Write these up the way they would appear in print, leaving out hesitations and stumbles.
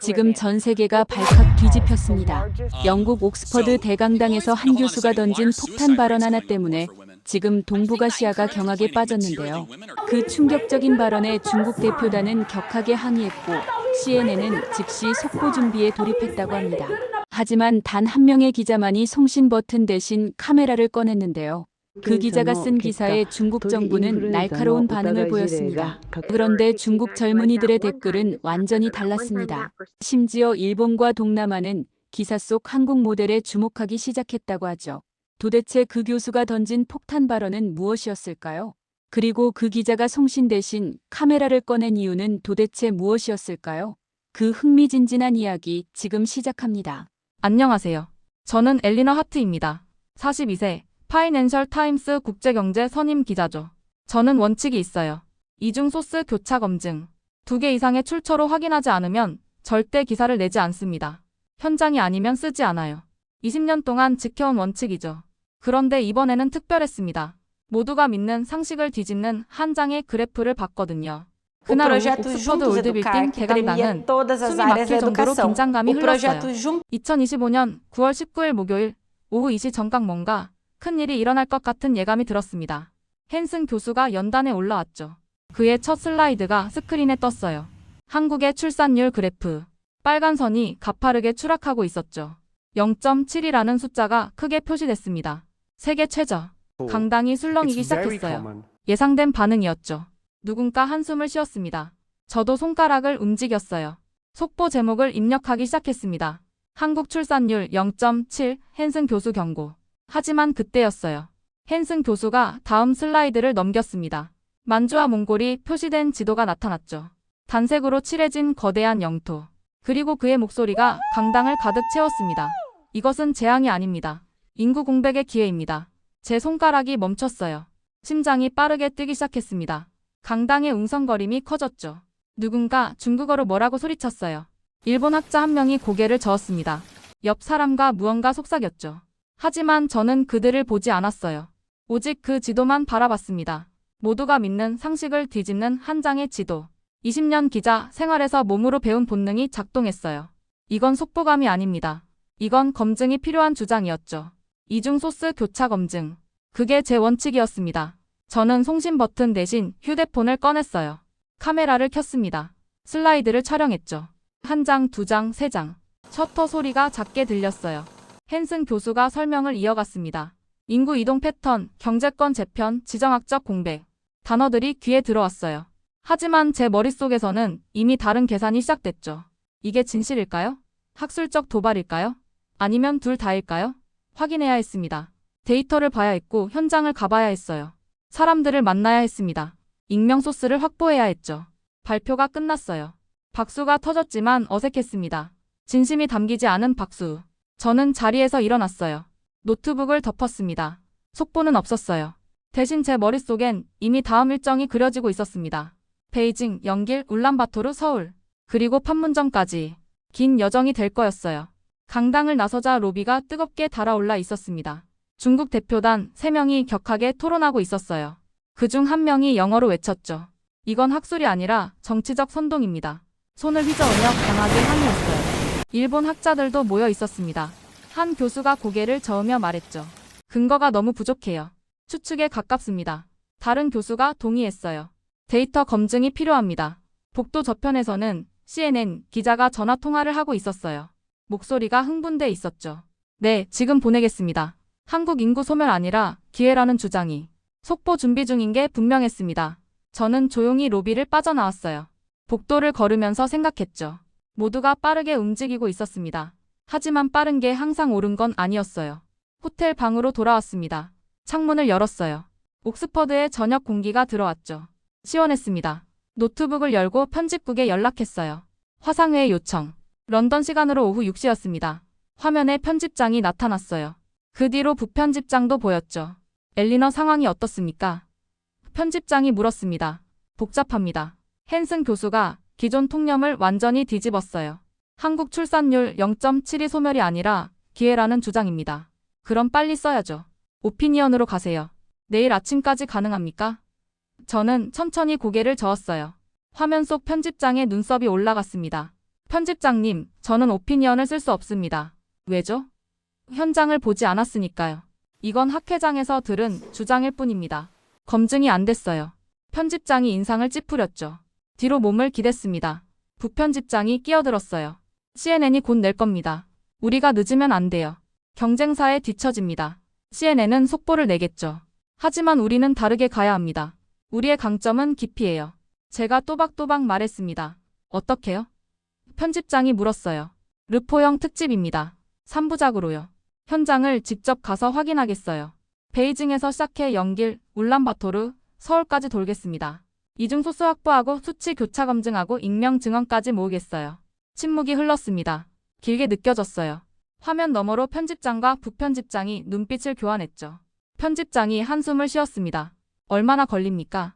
지금 전 세계가 발칵 뒤집혔습니다. 영국 옥스퍼드 대강당에서 한 교수가 던진 폭탄 발언 하나 때문에 지금 동북아시아가 경악에 빠졌는데요. 그 충격적인 발언에 중국 대표단은 격하게 항의했고 CNN은 즉시 속보 준비에 돌입했다고 합니다. 하지만 단 한 명의 기자만이 송신 버튼 대신 카메라를 꺼냈는데요. 그 기자가 쓴 기사에 중국 정부는 날카로운 반응을 보였습니다. 그런데 중국 젊은이들의 댓글은 완전히 달랐습니다. 심지어 일본과 동남아는 기사 속 한국 모델에 주목하기 시작했다고 하죠. 도대체 그 교수가 던진 폭탄 발언은 무엇이었을까요? 그리고 그 기자가 송신 대신 카메라를 꺼낸 이유는 도대체 무엇이었을까요? 그 흥미진진한 이야기 지금 시작합니다. 안녕하세요. 저는 엘리너 하트입니다. 42세, 파이낸셜 타임스 국제경제 선임 기자죠. 저는 원칙이 있어요. 이중 소스 교차 검증. 2개 이상의 출처로 확인하지 않으면 절대 기사를 내지 않습니다. 현장이 아니면 쓰지 않아요. 20년 동안 지켜온 원칙이죠. 그런데 이번에는 특별했습니다. 모두가 믿는 상식을 뒤집는 한 장의 그래프를 봤거든요. 그날 오후 옥스퍼드 올드빌딩 대강당은 숨이 막힐 정도로 긴장감이 흘렀어요. 2025년 9월 19일 목요일 오후 2시 정각 뭔가 큰일이 일어날 것 같은 예감이 들었습니다. 헨슨 교수가 연단에 올라왔죠. 그의 첫 슬라이드가 스크린에 떴어요. 한국의 출산율 그래프. 빨간 선이 가파르게 추락하고 있었죠. 0.7이라는 숫자가 크게 표시됐습니다. 세계 최저. 강당이 술렁이기 시작했어요. 예상된 반응이었죠. 누군가 한숨을 쉬었습니다. 저도 손가락을 움직였어요. 속보 제목을 입력하기 시작했습니다. 한국 출산율 0.7 헨슨 교수 경고. 하지만 그때였어요. 헨슨 교수가 다음 슬라이드를 넘겼습니다. 만주와 몽골이 표시된 지도가 나타났죠. 단색으로 칠해진 거대한 영토. 그리고 그의 목소리가 강당을 가득 채웠습니다. 이것은 재앙이 아닙니다. 인구 공백의 기회입니다. 제 손가락이 멈췄어요. 심장이 빠르게 뛰기 시작했습니다. 강당의 웅성거림이 커졌죠. 누군가 중국어로 뭐라고 소리쳤어요. 일본 학자 한 명이 고개를 저었습니다. 옆 사람과 무언가 속삭였죠. 하지만 저는 그들을 보지 않았어요. 오직 그 지도만 바라봤습니다. 모두가 믿는 상식을 뒤집는 한 장의 지도. 20년 기자 생활에서 몸으로 배운 본능이 작동했어요. 이건 속보감이 아닙니다. 이건 검증이 필요한 주장이었죠. 이중 소스 교차 검증. 그게 제 원칙이었습니다. 저는 송신 버튼 대신 휴대폰을 꺼냈어요. 카메라를 켰습니다. 슬라이드를 촬영했죠. 1장, 2장, 3장. 셔터 소리가 작게 들렸어요. 헨슨 교수가 설명을 이어갔습니다. 인구 이동 패턴, 경제권 재편, 지정학적 공백. 단어들이 귀에 들어왔어요. 하지만 제 머릿속에서는 이미 다른 계산이 시작됐죠. 이게 진실일까요? 학술적 도발일까요? 아니면 둘 다일까요? 확인해야 했습니다. 데이터를 봐야 했고 현장을 가봐야 했어요. 사람들을 만나야 했습니다. 익명 소스를 확보해야 했죠. 발표가 끝났어요. 박수가 터졌지만 어색했습니다. 진심이 담기지 않은 박수. 저는 자리에서 일어났어요. 노트북을 덮었습니다. 속보는 없었어요. 대신 제 머릿속엔 이미 다음 일정이 그려지고 있었습니다. 베이징, 영길, 울란바토르, 서울. 그리고 판문점까지. 긴 여정이 될 거였어요. 강당을 나서자 로비가 뜨겁게 달아올라 있었습니다. 중국 대표단 3명이 격하게 토론하고 있었어요. 그중 한 명이 영어로 외쳤죠. 이건 학술이 아니라 정치적 선동입니다. 손을 휘저으며 강하게 항의했어요. 일본 학자들도 모여 있었습니다. 한 교수가 고개를 저으며 말했죠. 근거가 너무 부족해요. 추측에 가깝습니다. 다른 교수가 동의했어요. 데이터 검증이 필요합니다. 복도 저편에서는 CNN 기자가 전화 통화를 하고 있었어요. 목소리가 흥분돼 있었죠. 네, 지금 보내겠습니다. 한국 인구 소멸 아니라 기회라는 주장이. 속보 준비 중인 게 분명했습니다. 저는 조용히 로비를 빠져나왔어요. 복도를 걸으면서 생각했죠. 모두가 빠르게 움직이고 있었습니다. 하지만 빠른 게 항상 옳은 건 아니었어요. 호텔 방으로 돌아왔습니다. 창문을 열었어요. 옥스퍼드의 저녁 공기가 들어왔죠. 시원했습니다. 노트북을 열고 편집국에 연락했어요. 화상회의 요청. 런던 시간으로 오후 6시였습니다. 화면에 편집장이 나타났어요. 그 뒤로 부편집장도 보였죠. 엘리너 상황이 어떻습니까? 편집장이 물었습니다. 복잡합니다. 헨슨 교수가 기존 통념을 완전히 뒤집었어요. 한국 출산율 0.7이 소멸이 아니라 기회라는 주장입니다. 그럼 빨리 써야죠. 오피니언으로 가세요. 내일 아침까지 가능합니까? 저는 천천히 고개를 저었어요. 화면 속 편집장의 눈썹이 올라갔습니다. 편집장님, 저는 오피니언을 쓸 수 없습니다. 왜죠? 현장을 보지 않았으니까요. 이건 학 회장에서 들은 주장일 뿐입니다. 검증이 안 됐어요. 편집장이 인상을 찌푸렸죠. 뒤로 몸을 기댔습니다. 부편집장이 끼어들었어요. CNN이 곧 낼 겁니다. 우리가 늦으면 안 돼요. 경쟁사에 뒤처집니다. CNN은 속보를 내겠죠. 하지만 우리는 다르게 가야 합니다. 우리의 강점은 깊이예요. 제가 또박또박 말했습니다. 어떻게요? 편집장이 물었어요. 르포형 특집입니다. 3부작으로요. 현장을 직접 가서 확인하겠어요. 베이징에서 시작해 영길, 울란바토르, 서울까지 돌겠습니다. 이중 소스 확보하고 수치 교차 검증하고 익명 증언까지 모으겠어요. 침묵이 흘렀습니다. 길게 느껴졌어요. 화면 너머로 편집장과 부편집장이 눈빛을 교환했죠. 편집장이 한숨을 쉬었습니다. 얼마나 걸립니까?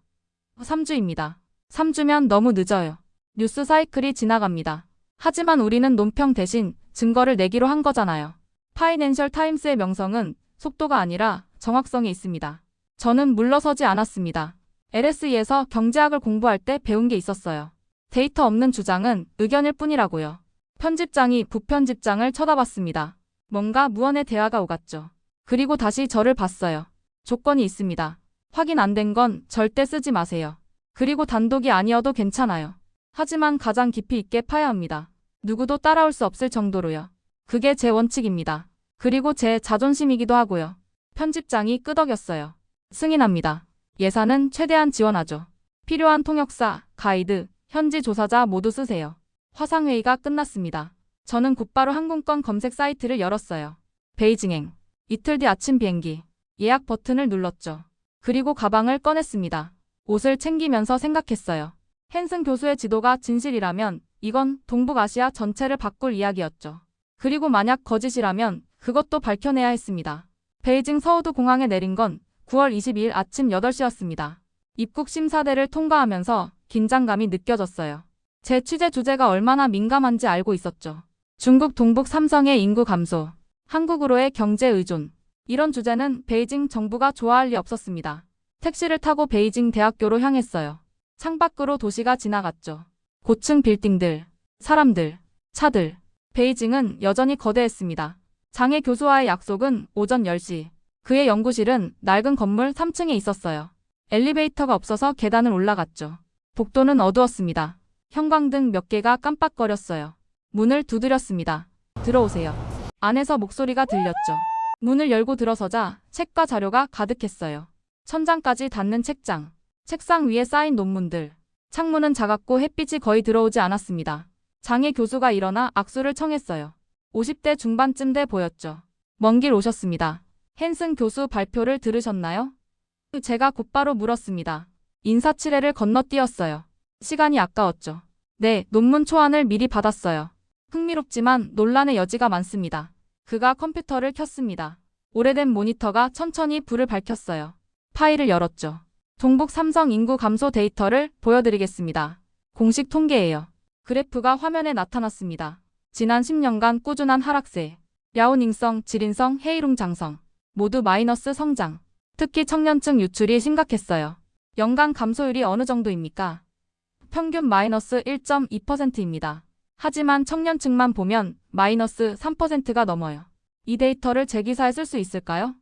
3주입니다. 3주면 너무 늦어요. 뉴스 사이클이 지나갑니다. 하지만 우리는 논평 대신 증거를 내기로 한 거잖아요. 파이낸셜 타임스의 명성은 속도가 아니라 정확성이 있습니다. 저는 물러서지 않았습니다. LSE에서 경제학을 공부할 때 배운 게 있었어요. 데이터 없는 주장은 의견일 뿐이라고요. 편집장이 부편집장을 쳐다봤습니다. 뭔가 무언의 대화가 오갔죠. 그리고 다시 저를 봤어요. 조건이 있습니다. 확인 안 된 건 절대 쓰지 마세요. 그리고 단독이 아니어도 괜찮아요. 하지만 가장 깊이 있게 파야 합니다. 누구도 따라올 수 없을 정도로요. 그게 제 원칙입니다. 그리고 제 자존심이기도 하고요. 편집장이 끄덕였어요. 승인합니다. 예산은 최대한 지원하죠. 필요한 통역사, 가이드, 현지 조사자 모두 쓰세요. 화상회의가 끝났습니다. 저는 곧바로 항공권 검색 사이트를 열었어요. 베이징행. 이틀 뒤 아침 비행기. 예약 버튼을 눌렀죠. 그리고 가방을 꺼냈습니다. 옷을 챙기면서 생각했어요. 헨슨 교수의 지도가 진실이라면 이건 동북아시아 전체를 바꿀 이야기였죠. 그리고 만약 거짓이라면 그것도 밝혀내야 했습니다. 베이징 서우드 공항에 내린 건 9월 22일 아침 8시였습니다. 입국 심사대를 통과하면서 긴장감이 느껴졌어요. 제 취재 주제가 얼마나 민감한지 알고 있었죠. 중국 동북 삼성의 인구 감소, 한국으로의 경제 의존. 이런 주제는 베이징 정부가 좋아할 리 없었습니다. 택시를 타고 베이징 대학교로 향했어요. 창밖으로 도시가 지나갔죠. 고층 빌딩들, 사람들, 차들. 베이징은 여전히 거대했습니다. 장애 교수와의 약속은 오전 10시. 그의 연구실은 낡은 건물 3층에 있었어요. 엘리베이터가 없어서 계단을 올라갔죠. 복도는 어두웠습니다. 형광등 몇 개가 깜빡거렸어요. 문을 두드렸습니다. 들어오세요. 안에서 목소리가 들렸죠. 문을 열고 들어서자 책과 자료가 가득했어요. 천장까지 닿는 책장, 책상 위에 쌓인 논문들. 창문은 작았고 햇빛이 거의 들어오지 않았습니다. 장애 교수가 일어나 악수를 청했어요. 50대 중반쯤 돼 보였죠. 먼 길 오셨습니다. 헨슨 교수 발표를 들으셨나요? 제가 곧바로 물었습니다. 인사치레를 건너뛰었어요. 시간이 아까웠죠. 네, 논문 초안을 미리 받았어요. 흥미롭지만 논란의 여지가 많습니다. 그가 컴퓨터를 켰습니다. 오래된 모니터가 천천히 불을 밝혔어요. 파일을 열었죠. 동북 삼성 인구 감소 데이터를 보여드리겠습니다. 공식 통계예요. 그래프가 화면에 나타났습니다. 지난 10년간 꾸준한 하락세. 랴오닝성, 지린성, 헤이룽 장성. 모두 마이너스 성장. 특히 청년층 유출이 심각했어요. 연간 감소율이 어느 정도입니까? 평균 마이너스 1.2%입니다. 하지만 청년층만 보면 마이너스 3%가 넘어요. 이 데이터를 제 기사에 쓸 수 있을까요?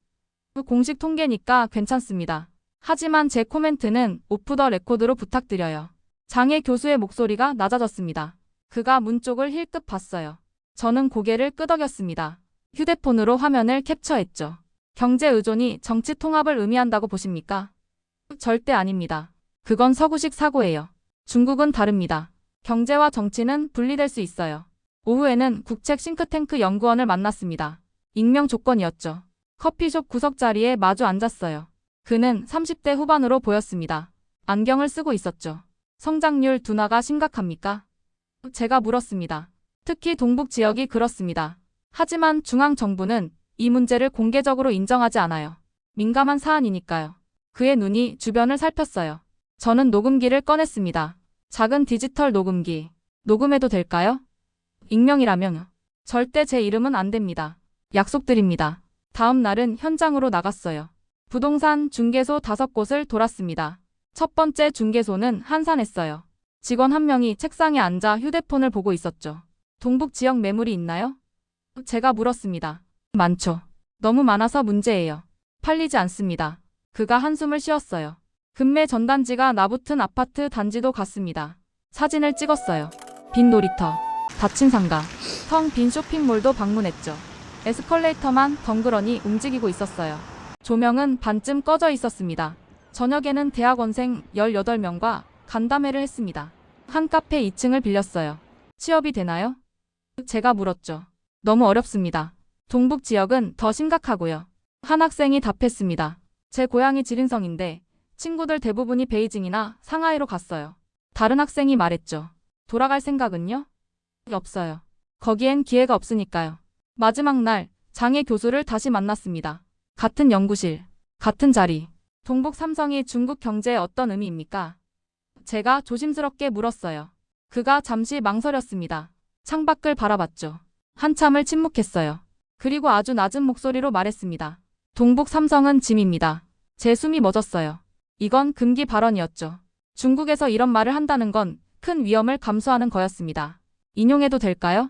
공식 통계니까 괜찮습니다. 하지만 제 코멘트는 오프 더 레코드로 부탁드려요. 장애 교수의 목소리가 낮아졌습니다. 그가 문 쪽을 힐끗 봤어요. 저는 고개를 끄덕였습니다. 휴대폰으로 화면을 캡처했죠. 경제 의존이 정치 통합을 의미한다고 보십니까? 절대 아닙니다. 그건 서구식 사고예요. 중국은 다릅니다. 경제와 정치는 분리될 수 있어요. 오후에는 국책 싱크탱크 연구원을 만났습니다. 익명 조건이었죠. 커피숍 구석 자리에 마주 앉았어요. 그는 30대 후반으로 보였습니다. 안경을 쓰고 있었죠. 성장률 둔화가 심각합니까? 제가 물었습니다. 특히 동북 지역이 그렇습니다. 하지만 중앙정부는 이 문제를 공개적으로 인정하지 않아요. 민감한 사안이니까요. 그의 눈이 주변을 살폈어요. 저는 녹음기를 꺼냈습니다. 작은 디지털 녹음기. 녹음해도 될까요? 익명이라면 절대 제 이름은 안 됩니다. 약속드립니다. 다음 날은 현장으로 나갔어요. 부동산 중개소 5곳을 돌았습니다. 첫 번째 중개소는 한산했어요. 직원 한 명이 책상에 앉아 휴대폰을 보고 있었죠. 동북 지역 매물이 있나요? 제가 물었습니다. 많죠. 너무 많아서 문제예요. 팔리지 않습니다. 그가 한숨을 쉬었어요. 금매 전단지가 나붙은 아파트 단지도 갔습니다. 사진을 찍었어요. 빈 놀이터, 닫힌 상가, 텅 빈 쇼핑몰도 방문했죠. 에스컬레이터만 덩그러니 움직이고 있었어요. 조명은 반쯤 꺼져 있었습니다. 저녁에는 대학원생 18명과 간담회를 했습니다. 한 카페 2층을 빌렸어요. 취업이 되나요? 제가 물었죠. 너무 어렵습니다. 동북 지역은 더 심각하고요. 한 학생이 답했습니다. 제 고향이 지린성인데 친구들 대부분이 베이징이나 상하이로 갔어요. 다른 학생이 말했죠. 돌아갈 생각은요? 없어요. 거기엔 기회가 없으니까요. 마지막 날 장애 교수를 다시 만났습니다. 같은 연구실, 같은 자리. 동북 삼성이 중국 경제에 어떤 의미입니까? 제가 조심스럽게 물었어요. 그가 잠시 망설였습니다. 창밖을 바라봤죠. 한참을 침묵했어요. 그리고 아주 낮은 목소리로 말했습니다. 동북 삼성은 짐입니다. 제 숨이 멎었어요. 이건 금기 발언이었죠. 중국에서 이런 말을 한다는 건 큰 위험을 감수하는 거였습니다. 인용해도 될까요?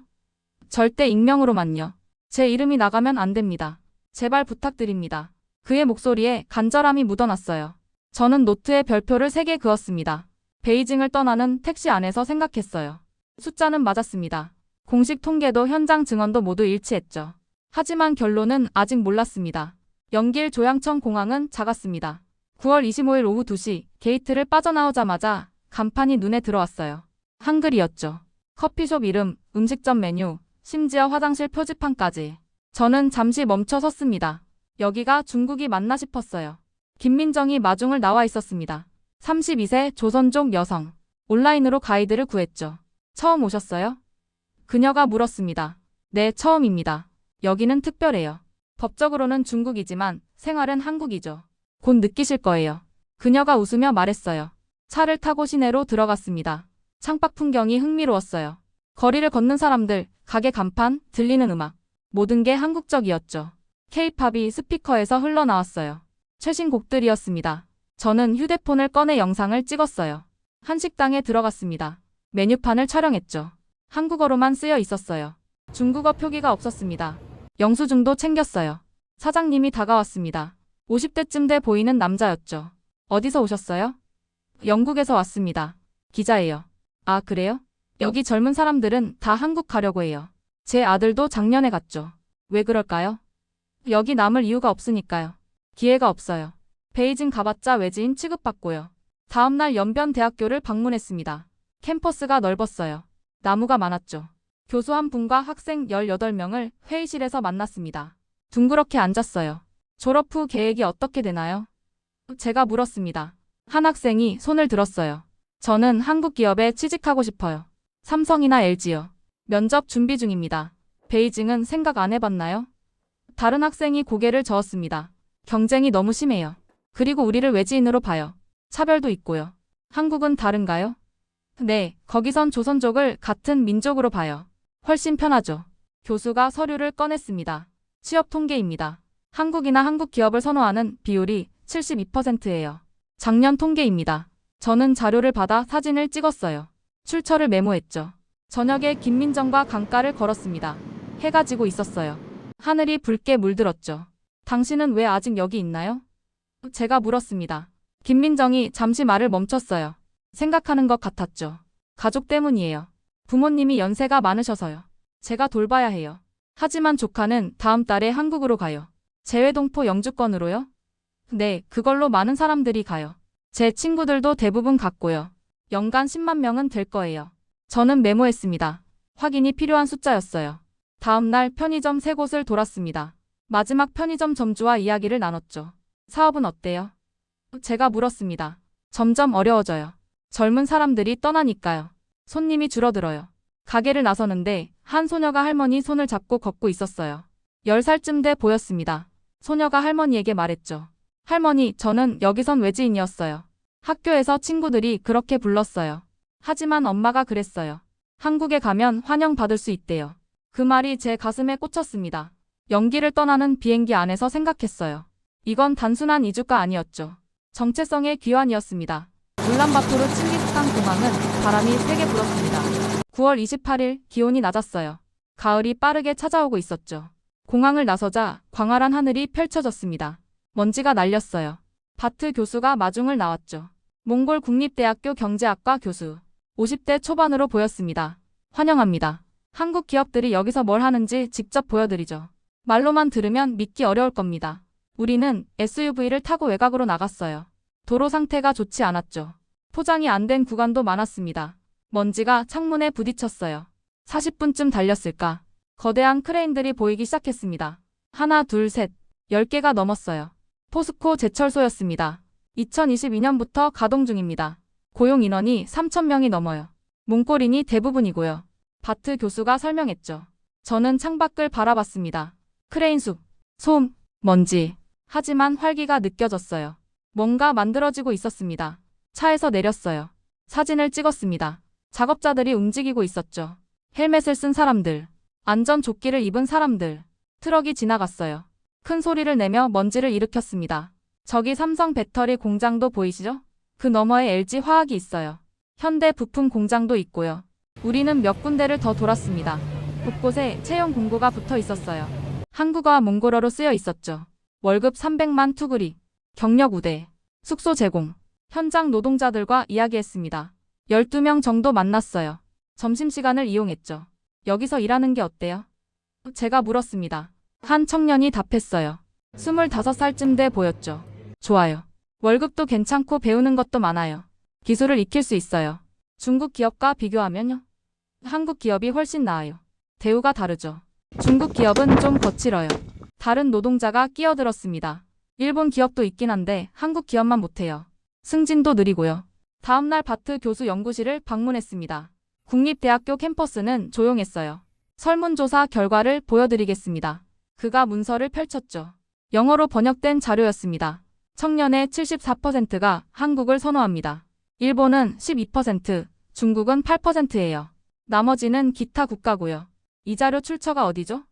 절대 익명으로만요. 제 이름이 나가면 안 됩니다. 제발 부탁드립니다. 그의 목소리에 간절함이 묻어났어요. 저는 노트에 별표를 3개 그었습니다. 베이징을 떠나는 택시 안에서 생각했어요. 숫자는 맞았습니다. 공식 통계도 현장 증언도 모두 일치했죠. 하지만 결론은 아직 몰랐습니다. 연길 조양천 공항은 작았습니다. 9월 25일 오후 2시 게이트를 빠져나오자마자 간판이 눈에 들어왔어요. 한글이었죠. 커피숍 이름, 음식점 메뉴, 심지어 화장실 표지판까지. 저는 잠시 멈춰 섰습니다. 여기가 중국이 맞나 싶었어요. 김민정이 마중을 나와 있었습니다. 32세 조선족 여성. 온라인으로 가이드를 구했죠. 처음 오셨어요? 그녀가 물었습니다. 네, 처음입니다. 여기는 특별해요. 법적으로는 중국이지만 생활은 한국이죠. 곧 느끼실 거예요. 그녀가 웃으며 말했어요. 차를 타고 시내로 들어갔습니다. 창밖 풍경이 흥미로웠어요. 거리를 걷는 사람들, 가게 간판, 들리는 음악. 모든 게 한국적이었죠. K-팝이 스피커에서 흘러나왔어요. 최신 곡들이었습니다. 저는 휴대폰을 꺼내 영상을 찍었어요. 한식당에 들어갔습니다. 메뉴판을 촬영했죠. 한국어로만 쓰여 있었어요. 중국어 표기가 없었습니다. 영수증도 챙겼어요. 사장님이 다가왔습니다. 50대쯤 돼 보이는 남자였죠. 어디서 오셨어요? 영국에서 왔습니다. 기자예요. 아, 그래요? 여기 젊은 사람들은 다 한국 가려고 해요. 제 아들도 작년에 갔죠. 왜 그럴까요? 여기 남을 이유가 없으니까요. 기회가 없어요. 베이징 가봤자 외지인 취급받고요. 다음날 연변대학교를 방문했습니다. 캠퍼스가 넓었어요. 나무가 많았죠. 교수 한 분과 학생 18명을 회의실에서 만났습니다. 둥그렇게 앉았어요. 졸업 후 계획이 어떻게 되나요? 제가 물었습니다. 한 학생이 손을 들었어요. 저는 한국 기업에 취직하고 싶어요. 삼성이나 LG요. 면접 준비 중입니다. 베이징은 생각 안 해봤나요? 다른 학생이 고개를 저었습니다. 경쟁이 너무 심해요. 그리고 우리를 외지인으로 봐요. 차별도 있고요. 한국은 다른가요? 네, 거기선 조선족을 같은 민족으로 봐요. 훨씬 편하죠. 교수가 서류를 꺼냈습니다. 취업 통계입니다. 한국이나 한국 기업을 선호하는 비율이 72%예요. 작년 통계입니다. 저는 자료를 받아 사진을 찍었어요. 출처를 메모했죠. 저녁에 김민정과 강가를 걸었습니다. 해가 지고 있었어요. 하늘이 붉게 물들었죠. 당신은 왜 아직 여기 있나요? 제가 물었습니다. 김민정이 잠시 말을 멈췄어요. 생각하는 것 같았죠. 가족 때문이에요. 부모님이 연세가 많으셔서요. 제가 돌봐야 해요. 하지만 조카는 다음 달에 한국으로 가요. 재외동포 영주권으로요? 네, 그걸로 많은 사람들이 가요. 제 친구들도 대부분 갔고요. 연간 10만 명은 될 거예요. 저는 메모했습니다. 확인이 필요한 숫자였어요. 다음 날 편의점 3곳을 돌았습니다. 마지막 편의점 점주와 이야기를 나눴죠. 사업은 어때요? 제가 물었습니다. 점점 어려워져요. 젊은 사람들이 떠나니까요. 손님이 줄어들어요. 가게를 나서는데 한 소녀가 할머니 손을 잡고 걷고 있었어요. 10살쯤 돼 보였습니다. 소녀가 할머니에게 말했죠. 할머니, 저는 여기선 외지인이었어요. 학교에서 친구들이 그렇게 불렀어요. 하지만 엄마가 그랬어요. 한국에 가면 환영받을 수 있대요. 그 말이 제 가슴에 꽂혔습니다. 연기를 떠나는 비행기 안에서 생각했어요. 이건 단순한 이주가 아니었죠. 정체성의 귀환이었습니다. 울란바토르 칭기스 도착한 공항은 바람이 세게 불었습니다. 9월 28일 기온이 낮았어요. 가을이 빠르게 찾아오고 있었죠. 공항을 나서자 광활한 하늘이 펼쳐졌습니다. 먼지가 날렸어요. 바트 교수가 마중을 나왔죠. 몽골 국립대학교 경제학과 교수. 50대 초반으로 보였습니다. 환영합니다. 한국 기업들이 여기서 뭘 하는지 직접 보여드리죠. 말로만 들으면 믿기 어려울 겁니다. 우리는 SUV를 타고 외곽으로 나갔어요. 도로 상태가 좋지 않았죠. 포장이 안 된 구간도 많았습니다. 먼지가 창문에 부딪혔어요. 40분쯤 달렸을까? 거대한 크레인들이 보이기 시작했습니다. 하나, 둘, 셋, 10개가 넘었어요. 포스코 제철소였습니다. 2022년부터 가동 중입니다. 고용 인원이 3,000명이 넘어요. 몽골인이 대부분이고요. 바트 교수가 설명했죠. 저는 창밖을 바라봤습니다. 크레인 숲, 소음, 먼지. 하지만 활기가 느껴졌어요. 뭔가 만들어지고 있었습니다. 차에서 내렸어요. 사진을 찍었습니다. 작업자들이 움직이고 있었죠. 헬멧을 쓴 사람들, 안전조끼를 입은 사람들, 트럭이 지나갔어요. 큰 소리를 내며 먼지를 일으켰습니다. 저기 삼성 배터리 공장도 보이시죠? 그 너머에 LG 화학이 있어요. 현대 부품 공장도 있고요. 우리는 몇 군데를 더 돌았습니다. 곳곳에 채용 공고가 붙어 있었어요. 한국어와 몽골어로 쓰여 있었죠. 월급 300만 투구리, 경력 우대, 숙소 제공. 현장 노동자들과 이야기했습니다. 12명 정도 만났어요. 점심시간을 이용했죠. 여기서 일하는 게 어때요? 제가 물었습니다. 한 청년이 답했어요. 25살쯤 돼 보였죠. 좋아요. 월급도 괜찮고 배우는 것도 많아요. 기술을 익힐 수 있어요. 중국 기업과 비교하면요? 한국 기업이 훨씬 나아요. 대우가 다르죠. 중국 기업은 좀 거칠어요. 다른 노동자가 끼어들었습니다. 일본 기업도 있긴 한데 한국 기업만 못해요. 승진도 느리고요. 다음날 바트 교수 연구실을 방문했습니다. 국립대학교 캠퍼스는 조용했어요. 설문조사 결과를 보여드리겠습니다. 그가 문서를 펼쳤죠. 영어로 번역된 자료였습니다. 청년의 74%가 한국을 선호합니다. 일본은 12%, 중국은 8%예요. 나머지는 기타 국가고요. 이 자료 출처가 어디죠?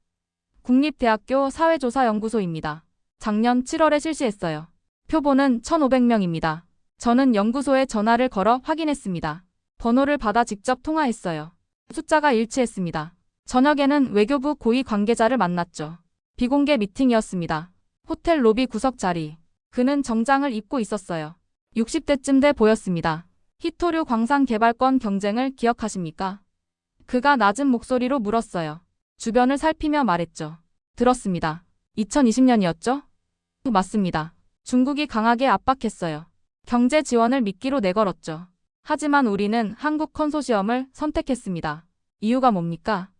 국립대학교 사회조사연구소입니다. 작년 7월에 실시했어요. 표본은 1,500명입니다. 저는 연구소에 전화를 걸어 확인했습니다. 번호를 받아 직접 통화했어요. 숫자가 일치했습니다. 저녁에는 외교부 고위 관계자를 만났죠. 비공개 미팅이었습니다. 호텔 로비 구석 자리. 그는 정장을 입고 있었어요. 60대쯤 돼 보였습니다. 히토류 광산 개발권 경쟁을 기억하십니까? 그가 낮은 목소리로 물었어요. 주변을 살피며 말했죠. 들었습니다. 2020년이었죠? 맞습니다. 중국이 강하게 압박했어요. 경제 지원을 미끼로 내걸었죠. 하지만 우리는 한국 컨소시엄을 선택했습니다. 이유가 뭡니까?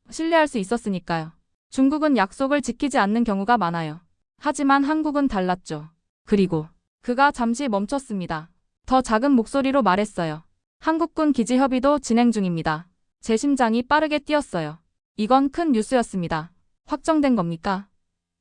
신뢰할 수 있었으니까요. 중국은 약속을 지키지 않는 경우가 많아요. 하지만 한국은 달랐죠. 그리고 그가 잠시 멈췄습니다. 더 작은 목소리로 말했어요. 한국군 기지 협의도 진행 중입니다. 제 심장이 빠르게 뛰었어요. 이건 큰 뉴스였습니다. 확정된 겁니까?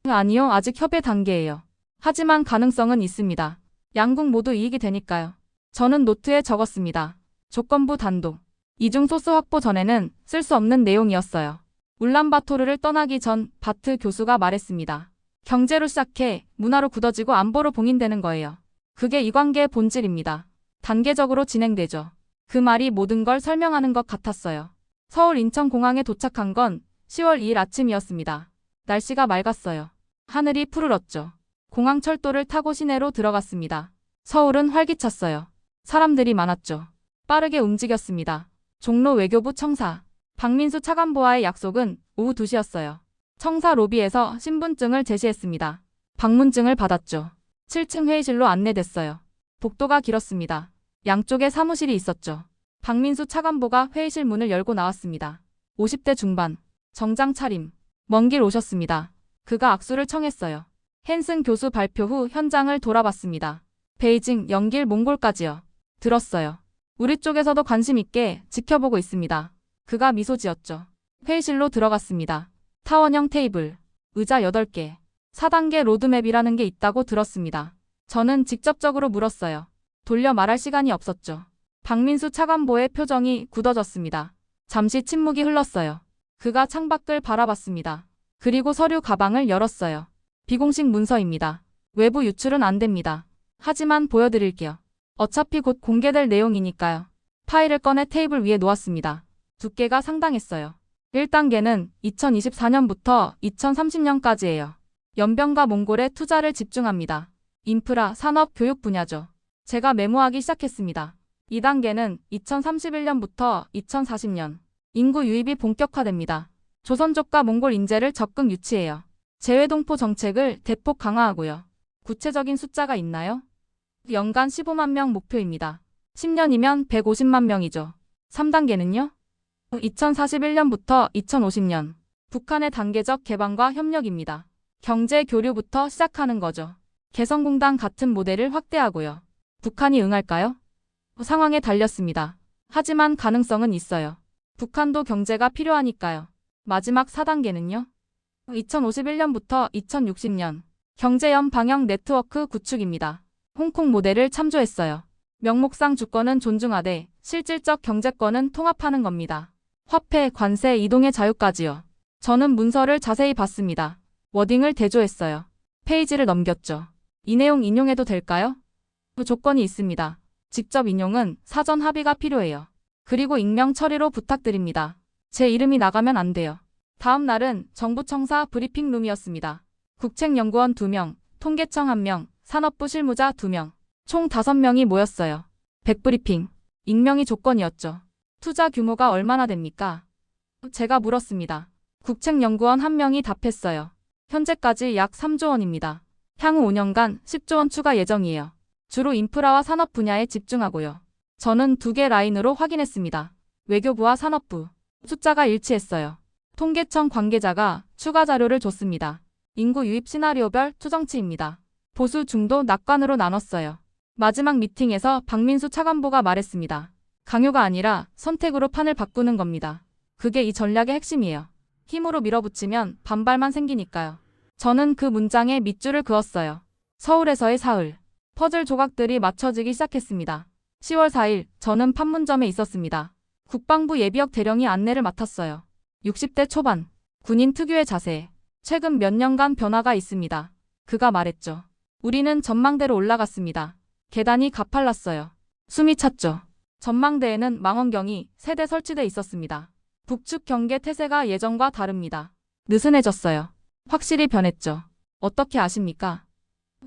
아니요, 아직 협의 단계예요. 하지만 가능성은 있습니다. 양국 모두 이익이 되니까요. 저는 노트에 적었습니다. 조건부 단독. 이중 소스 확보 전에는 쓸 수 없는 내용이었어요. 울란바토르를 떠나기 전 바트 교수가 말했습니다. 경제로 시작해 문화로 굳어지고 안보로 봉인되는 거예요. 그게 이 관계의 본질입니다. 단계적으로 진행되죠. 그 말이 모든 걸 설명하는 것 같았어요. 서울 인천공항에 도착한 건 10월 2일 아침이었습니다. 날씨가 맑았어요. 하늘이 푸르렀죠. 공항 철도를 타고 시내로 들어갔습니다. 서울은 활기찼어요. 사람들이 많았죠. 빠르게 움직였습니다. 종로 외교부 청사. 박민수 차관보와의 약속은 오후 2시였어요. 청사 로비에서 신분증을 제시했습니다. 방문증을 받았죠. 7층 회의실로 안내됐어요. 복도가 길었습니다. 양쪽에 사무실이 있었죠. 박민수 차관보가 회의실 문을 열고 나왔습니다. 50대 중반. 정장 차림. 먼 길 오셨습니다. 그가 악수를 청했어요. 헨슨 교수 발표 후 현장을 돌아봤습니다. 베이징, 연길, 몽골까지요. 들었어요. 우리 쪽에서도 관심 있게 지켜보고 있습니다. 그가 미소 지었죠. 회의실로 들어갔습니다. 타원형 테이블, 의자 8개, 4단계 로드맵이라는 게 있다고 들었습니다. 저는 직접적으로 물었어요. 돌려 말할 시간이 없었죠. 박민수 차관보의 표정이 굳어졌습니다. 잠시 침묵이 흘렀어요. 그가 창밖을 바라봤습니다. 그리고 서류 가방을 열었어요. 비공식 문서입니다. 외부 유출은 안 됩니다. 하지만 보여드릴게요. 어차피 곧 공개될 내용이니까요. 파일을 꺼내 테이블 위에 놓았습니다. 두께가 상당했어요. 1단계는 2024년부터 2030년까지예요. 연변과 몽골에 투자를 집중합니다. 인프라, 산업, 교육 분야죠. 제가 메모하기 시작했습니다. 2단계는 2031년부터 2040년. 인구 유입이 본격화됩니다. 조선족과 몽골 인재를 적극 유치해요. 재외동포 정책을 대폭 강화하고요. 구체적인 숫자가 있나요? 연간 15만 명 목표입니다. 10년이면 150만 명이죠. 3단계는요? 2041년부터 2050년. 북한의 단계적 개방과 협력입니다. 경제 교류부터 시작하는 거죠. 개성공단 같은 모델을 확대하고요. 북한이 응할까요? 상황에 달렸습니다. 하지만 가능성은 있어요. 북한도 경제가 필요하니까요. 마지막 4단계는요? 2051년부터 2060년. 경제연 방역 네트워크 구축입니다. 홍콩 모델을 참조했어요. 명목상 주권은 존중하되 실질적 경제권은 통합하는 겁니다. 화폐, 관세, 이동의 자유까지요. 저는 문서를 자세히 봤습니다. 워딩을 대조했어요. 페이지를 넘겼죠. 이 내용 인용해도 될까요? 조건이 있습니다. 직접 인용은 사전 합의가 필요해요. 그리고 익명 처리로 부탁드립니다. 제 이름이 나가면 안 돼요. 다음 날은 정부청사 브리핑룸이었습니다. 국책연구원 2명, 통계청 1명, 산업부 실무자 2명, 총 5명이 모였어요. 100브리핑. 익명이 조건이었죠. 투자 규모가 얼마나 됩니까? 제가 물었습니다. 국책연구원 1명이 답했어요. 현재까지 약 3조 원입니다. 향후 5년간 10조 원 추가 예정이에요. 주로 인프라와 산업 분야에 집중하고요. 저는 2개 라인으로 확인했습니다. 외교부와 산업부. 숫자가 일치했어요. 통계청 관계자가 추가 자료를 줬습니다. 인구 유입 시나리오별 추정치입니다. 보수 중도 낙관으로 나눴어요. 마지막 미팅에서 박민수 차관보가 말했습니다. 강요가 아니라 선택으로 판을 바꾸는 겁니다. 그게 이 전략의 핵심이에요. 힘으로 밀어붙이면 반발만 생기니까요. 저는 그 문장에 밑줄을 그었어요. 서울에서의 사흘. 퍼즐 조각들이 맞춰지기 시작했습니다. 10월 4일 저는 판문점에 있었습니다. 국방부 예비역 대령이 안내를 맡았어요. 60대 초반. 군인 특유의 자세. 최근 몇 년간 변화가 있습니다. 그가 말했죠. 우리는 전망대로 올라갔습니다. 계단이 가팔랐어요. 숨이 찼죠. 전망대에는 망원경이 3대 설치돼 있었습니다. 북측 경계 태세가 예전과 다릅니다. 느슨해졌어요. 확실히 변했죠. 어떻게 아십니까?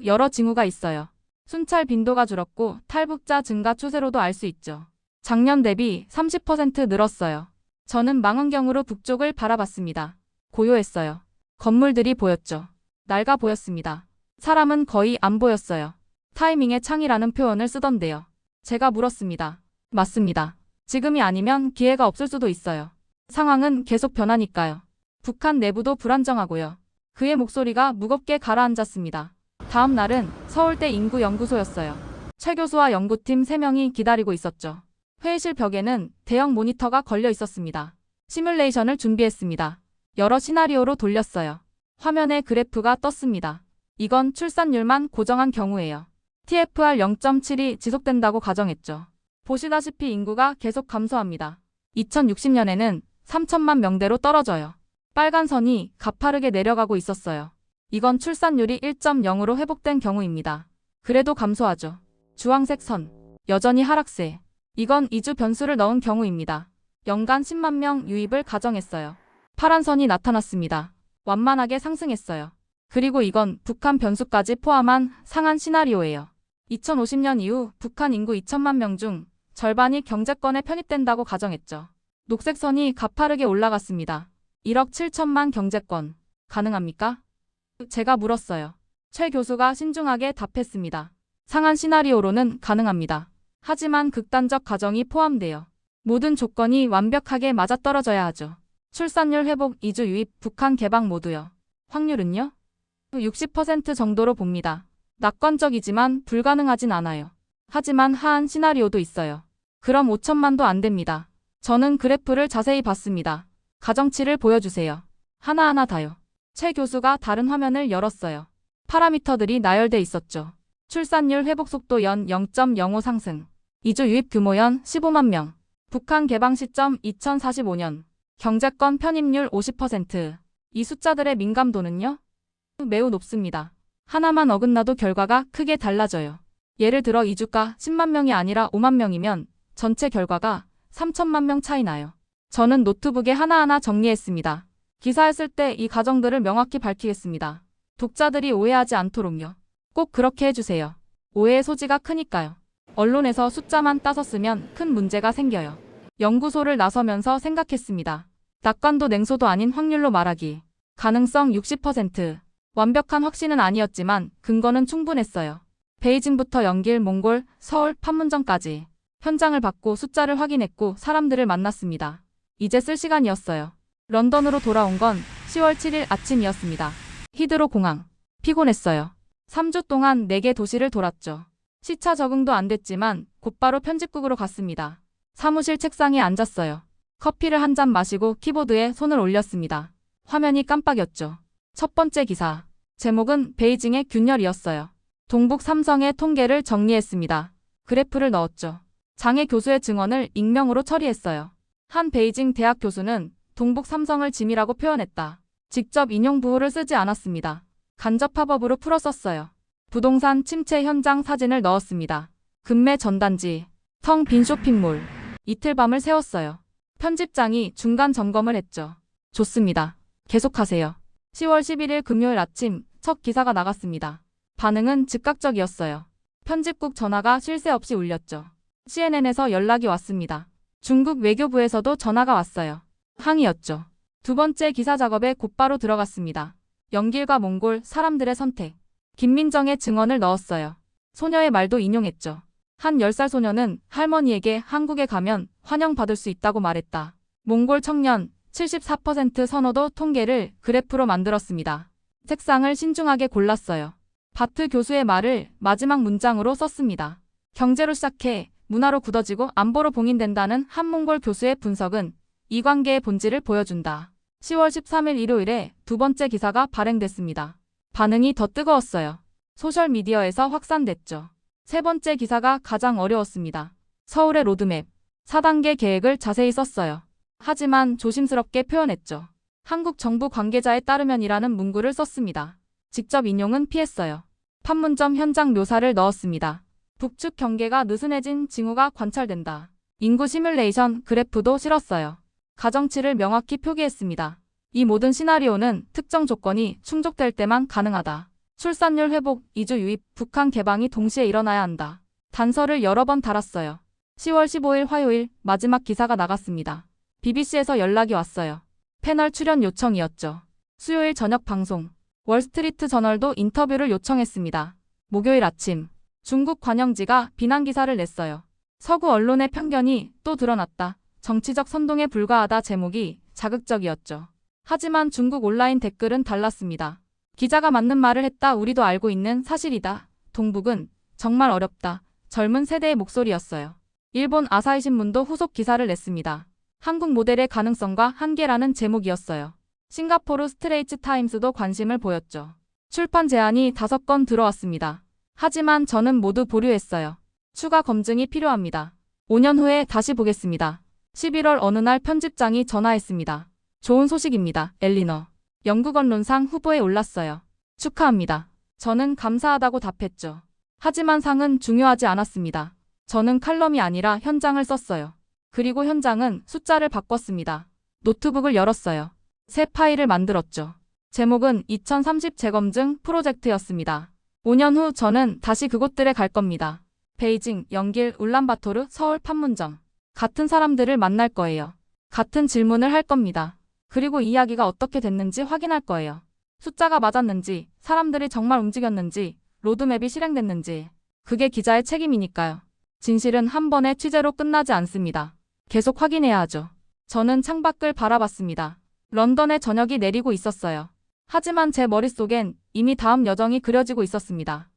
여러 징후가 있어요. 순찰 빈도가 줄었고 탈북자 증가 추세로도 알 수 있죠. 작년 대비 30% 늘었어요. 저는 망원경으로 북쪽을 바라봤습니다. 고요했어요. 건물들이 보였죠. 낡아 보였습니다. 사람은 거의 안 보였어요. 타이밍의 창이라는 표현을 쓰던데요. 제가 물었습니다. 맞습니다. 지금이 아니면 기회가 없을 수도 있어요. 상황은 계속 변하니까요. 북한 내부도 불안정하고요. 그의 목소리가 무겁게 가라앉았습니다. 다음 날은 서울대 인구연구소였어요. 최 교수와 연구팀 3명이 기다리고 있었죠. 회의실 벽에는 대형 모니터가 걸려 있었습니다. 시뮬레이션을 준비했습니다. 여러 시나리오로 돌렸어요. 화면에 그래프가 떴습니다. 이건 출산율만 고정한 경우예요. TFR 0.7이 지속된다고 가정했죠. 보시다시피 인구가 계속 감소합니다. 2060년에는 3천만 명대로 떨어져요. 빨간 선이 가파르게 내려가고 있었어요. 이건 출산율이 1.0으로 회복된 경우입니다. 그래도 감소하죠. 주황색 선. 여전히 하락세. 이건 2주 변수를 넣은 경우입니다. 연간 10만 명 유입을 가정했어요. 파란 선이 나타났습니다. 완만하게 상승했어요. 그리고 이건 북한 변수까지 포함한 상한 시나리오예요. 2050년 이후 북한 인구 2천만 명 중 절반이 경제권에 편입된다고 가정했죠. 녹색 선이 가파르게 올라갔습니다. 1억 7천만 경제권. 가능합니까? 제가 물었어요. 최 교수가 신중하게 답했습니다. 상한 시나리오로는 가능합니다. 하지만 극단적 가정이 포함돼요. 모든 조건이 완벽하게 맞아떨어져야 하죠. 출산율 회복, 2주 유입, 북한 개방 모두요. 확률은요? 60% 정도로 봅니다. 낙관적이지만 불가능하진 않아요. 하지만 하한 시나리오도 있어요. 그럼 5천만도 안 됩니다. 저는 그래프를 자세히 봤습니다. 가정치를 보여주세요. 하나하나 다요. 최 교수가 다른 화면을 열었어요. 파라미터들이 나열돼 있었죠. 출산율 회복 속도 연 0.05 상승. 2주 유입 규모 연 15만 명. 북한 개방 시점 2045년. 경제권 편입률 50%. 이 숫자들의 민감도는요? 매우 높습니다. 하나만 어긋나도 결과가 크게 달라져요. 예를 들어 2주가 10만 명이 아니라 5만 명이면 전체 결과가 3천만 명 차이 나요. 저는 노트북에 하나하나 정리했습니다. 기사에 쓸 때 이 가정들을 명확히 밝히겠습니다. 독자들이 오해하지 않도록요. 꼭 그렇게 해주세요. 오해의 소지가 크니까요. 언론에서 숫자만 따서 쓰면 큰 문제가 생겨요. 연구소를 나서면서 생각했습니다. 낙관도 냉소도 아닌 확률로 말하기. 가능성 60%. 완벽한 확신은 아니었지만 근거는 충분했어요. 베이징부터 연길, 몽골, 서울, 판문점까지. 현장을 받고 숫자를 확인했고 사람들을 만났습니다. 이제 쓸 시간이었어요. 런던으로 돌아온 건 10월 7일 아침이었습니다. 히드로 공항. 피곤했어요. 3주 동안 4개 도시를 돌았죠. 시차 적응도 안 됐지만 곧바로 편집국으로 갔습니다. 사무실 책상에 앉았어요. 커피를 한 잔 마시고 키보드에 손을 올렸습니다. 화면이 깜빡였죠. 첫 번째 기사. 제목은 베이징의 균열이었어요. 동북 삼성의 통계를 정리했습니다. 그래프를 넣었죠. 장애 교수의 증언을 익명으로 처리했어요. 한 베이징 대학 교수는 동북 삼성을 짐이라고 표현했다. 직접 인용 부호를 쓰지 않았습니다. 간접 팝업으로 풀어 썼어요. 부동산 침체 현장 사진을 넣었습니다. 금매 전단지, 텅 빈 쇼핑몰. 이틀 밤을 새웠어요. 편집장이 중간 점검을 했죠. 좋습니다. 계속하세요. 10월 11일 금요일 아침 첫 기사가 나갔습니다. 반응은 즉각적이었어요. 편집국 전화가 쉴 새 없이 울렸죠. CNN에서 연락이 왔습니다. 중국 외교부에서도 전화가 왔어요. 항의였죠. 두 번째 기사 작업에 곧바로 들어갔습니다. 연길과 몽골 사람들의 선택. 김민정의 증언을 넣었어요. 소녀의 말도 인용했죠. 한 10살 소녀는 할머니에게 한국에 가면 환영받을 수 있다고 말했다. 몽골 청년 74% 선호도 통계를 그래프로 만들었습니다. 색상을 신중하게 골랐어요. 바트 교수의 말을 마지막 문장으로 썼습니다. 경제로 시작해 문화로 굳어지고 안보로 봉인된다는 한 몽골 교수의 분석은 이 관계의 본질을 보여준다. 10월 13일 일요일에 두 번째 기사가 발행됐습니다. 반응이 더 뜨거웠어요. 소셜미디어에서 확산됐죠. 세 번째 기사가 가장 어려웠습니다. 서울의 로드맵. 4단계 계획을 자세히 썼어요. 하지만 조심스럽게 표현했죠. 한국 정부 관계자에 따르면이라는 문구를 썼습니다. 직접 인용은 피했어요. 판문점 현장 묘사를 넣었습니다. 북측 경계가 느슨해진 징후가 관찰된다. 인구 시뮬레이션 그래프도 실었어요. 가정치를 명확히 표기했습니다. 이 모든 시나리오는 특정 조건이 충족될 때만 가능하다. 출산율 회복, 이주 유입, 북한 개방이 동시에 일어나야 한다. 단서를 여러 번 달았어요. 10월 15일 화요일 마지막 기사가 나갔습니다. BBC에서 연락이 왔어요. 패널 출연 요청이었죠. 수요일 저녁 방송. 월스트리트 저널도 인터뷰를 요청했습니다. 목요일 아침. 중국 관영지가 비난 기사를 냈어요. 서구 언론의 편견이 또 드러났다. 정치적 선동에 불과하다 제목이 자극적이었죠. 하지만 중국 온라인 댓글은 달랐습니다. 기자가 맞는 말을 했다. 우리도 알고 있는 사실이다. 동북은 정말 어렵다. 젊은 세대의 목소리였어요. 일본 아사히 신문도 후속 기사를 냈습니다. 한국 모델의 가능성과 한계라는 제목이었어요. 싱가포르 스트레이트 타임스도 관심을 보였죠. 출판 제안이 5건 들어왔습니다. 하지만 저는 모두 보류했어요. 추가 검증이 필요합니다. 5년 후에 다시 보겠습니다. 11월 어느 날 편집장이 전화했습니다. 좋은 소식입니다. 엘리너. 영국 언론상 후보에 올랐어요. 축하합니다. 저는 감사하다고 답했죠. 하지만 상은 중요하지 않았습니다. 저는 칼럼이 아니라 현장을 썼어요. 그리고 현장은 숫자를 바꿨습니다. 노트북을 열었어요. 새 파일을 만들었죠. 제목은 2030 재검증 프로젝트였습니다. 5년 후 저는 다시 그곳들에 갈 겁니다. 베이징, 연길, 울란바토르, 서울, 판문점. 같은 사람들을 만날 거예요. 같은 질문을 할 겁니다. 그리고 이야기가 어떻게 됐는지 확인할 거예요. 숫자가 맞았는지, 사람들이 정말 움직였는지, 로드맵이 실행됐는지. 그게 기자의 책임이니까요. 진실은 한 번의 취재로 끝나지 않습니다. 계속 확인해야 하죠. 저는 창밖을 바라봤습니다. 런던의 저녁이 내리고 있었어요. 하지만 제 머릿속엔 이미 다음 여정이 그려지고 있었습니다.